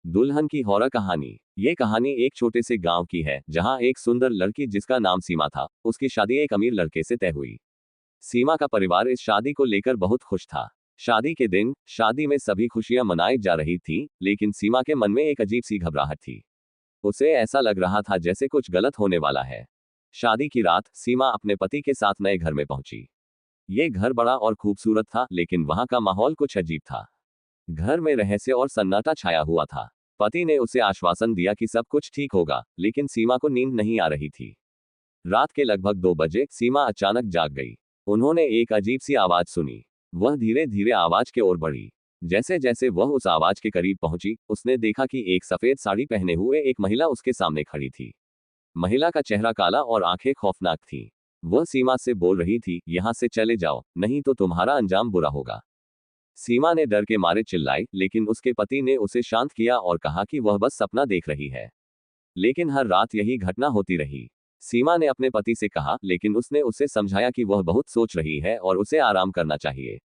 दुल्हन की हौरा कहानी। ये कहानी एक छोटे से गांव की है जहां एक सुंदर लड़की जिसका नाम सीमा था, उसकी शादी एक अमीर लड़के से तय हुई। सीमा का परिवार इस शादी को लेकर बहुत खुश था। शादी के दिन शादी में सभी खुशियां मनाई जा रही थी, लेकिन सीमा के मन में एक अजीब सी घबराहट थी। उसे ऐसा लग रहा था जैसे कुछ गलत होने वाला है। शादी की रात सीमा अपने पति के साथ नए घर में पहुंची। ये घर बड़ा और खूबसूरत था, लेकिन वहां का माहौल कुछ अजीब था। घर में रहस्य और सन्नाटा छाया हुआ था। पति ने उसे आश्वासन दिया कि सब कुछ ठीक होगा, लेकिन सीमा को नींद नहीं आ रही थी। रात के लगभग 2 बजे सीमा अचानक जाग गई। उन्होंने एक अजीब सी आवाज सुनी। वह धीरे धीरे आवाज के ओर बढ़ी। जैसे जैसे वह उस आवाज के करीब पहुंची, उसने देखा कि एक सफेद साड़ी पहने हुए एक महिला उसके सामने खड़ी थी। महिला का चेहरा काला और आंखें खौफनाक थीं। वह सीमा से बोल रही थी, यहां से चले जाओ, नहीं तो तुम्हारा अंजाम बुरा होगा। सीमा ने डर के मारे चिल्लाई, लेकिन उसके पति ने उसे शांत किया और कहा कि वह बस सपना देख रही है। लेकिन हर रात यही घटना होती रही। सीमा ने अपने पति से कहा, लेकिन उसने उसे समझाया कि वह बहुत सोच रही है और उसे आराम करना चाहिए।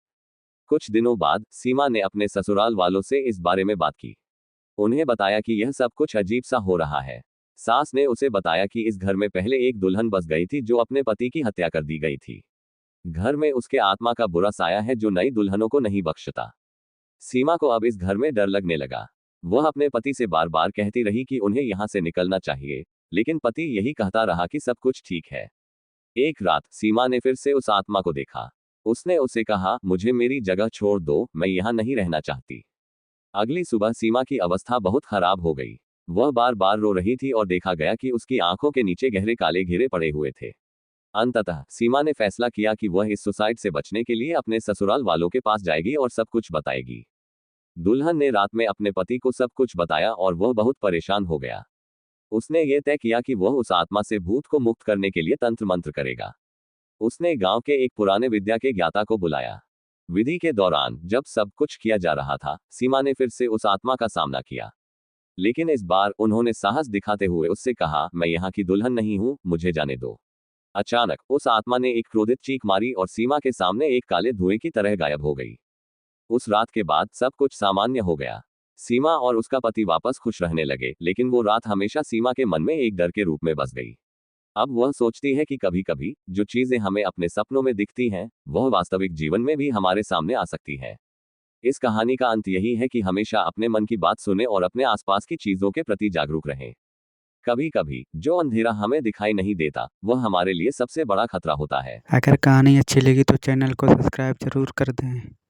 कुछ दिनों बाद सीमा ने अपने ससुराल वालों से इस बारे में बात की। उन्हें बताया कि यह सब कुछ अजीब सा हो रहा है। सास ने उसे बताया कि इस घर में पहले एक दुल्हन बस गई थी जो अपने पति की हत्या कर दी गई थी। घर में उसके आत्मा का बुरा साया है जो नई दुल्हनों को नहीं बख्शता। सीमा को अब इस घर में डर लगने लगा। वह अपने पति से बार बार कहती रही कि उन्हें यहाँ से निकलना चाहिए, लेकिन पति यही कहता रहा कि सब कुछ ठीक है। एक रात सीमा ने फिर से उस आत्मा को देखा। उसने उसे कहा, मुझे मेरी जगह छोड़ दो, मैं यहाँ नहीं रहना चाहती। अगली सुबह सीमा की अवस्था बहुत खराब हो गई। वह बार बार रो रही थी और देखा गया कि उसकी आंखों के नीचे गहरे काले घेरे पड़े हुए थे। अंततः सीमा ने फैसला किया कि वह इस सुसाइड से बचने के लिए अपने ससुराल वालों के पास जाएगी और सब कुछ बताएगी। दुल्हन ने रात में अपने पति को सब कुछ बताया और वह बहुत परेशान हो गया। उसने ये तय किया कि वह उस आत्मा से भूत को मुक्त करने के लिए तंत्र मंत्र करेगा। उसने गांव के एक पुराने विद्या के ज्ञाता को बुलाया। विधि के दौरान जब सब कुछ किया जा रहा था, सीमा ने फिर से उस आत्मा का सामना किया। लेकिन इस बार उन्होंने साहस दिखाते हुए उससे कहा, मैं यहाँ की दुल्हन नहीं हूँ, मुझे जाने दो। अचानक उस आत्मा ने एक क्रोधित चीख मारी और सीमा के सामने एक काले धुएं की तरह गायब हो गई। उस रात के बाद सब कुछ सामान्य हो गया। सीमा और उसका पति वापस खुश रहने लगे, लेकिन वो रात हमेशा सीमा के मन में एक डर के रूप में बस गई। अब वह सोचती है कि कभी कभी जो चीजें हमें अपने सपनों में दिखती हैं, वह वास्तविक जीवन में भी हमारे सामने आ सकती है। इस कहानी का अंत यही है कि हमेशा अपने मन की बात सुने और अपने आसपास की चीजों के प्रति जागरूक रहें। कभी कभी जो अंधेरा हमें दिखाई नहीं देता, वह हमारे लिए सबसे बड़ा खतरा होता है। अगर कहानी अच्छी लगी तो चैनल को सब्सक्राइब जरूर कर दें।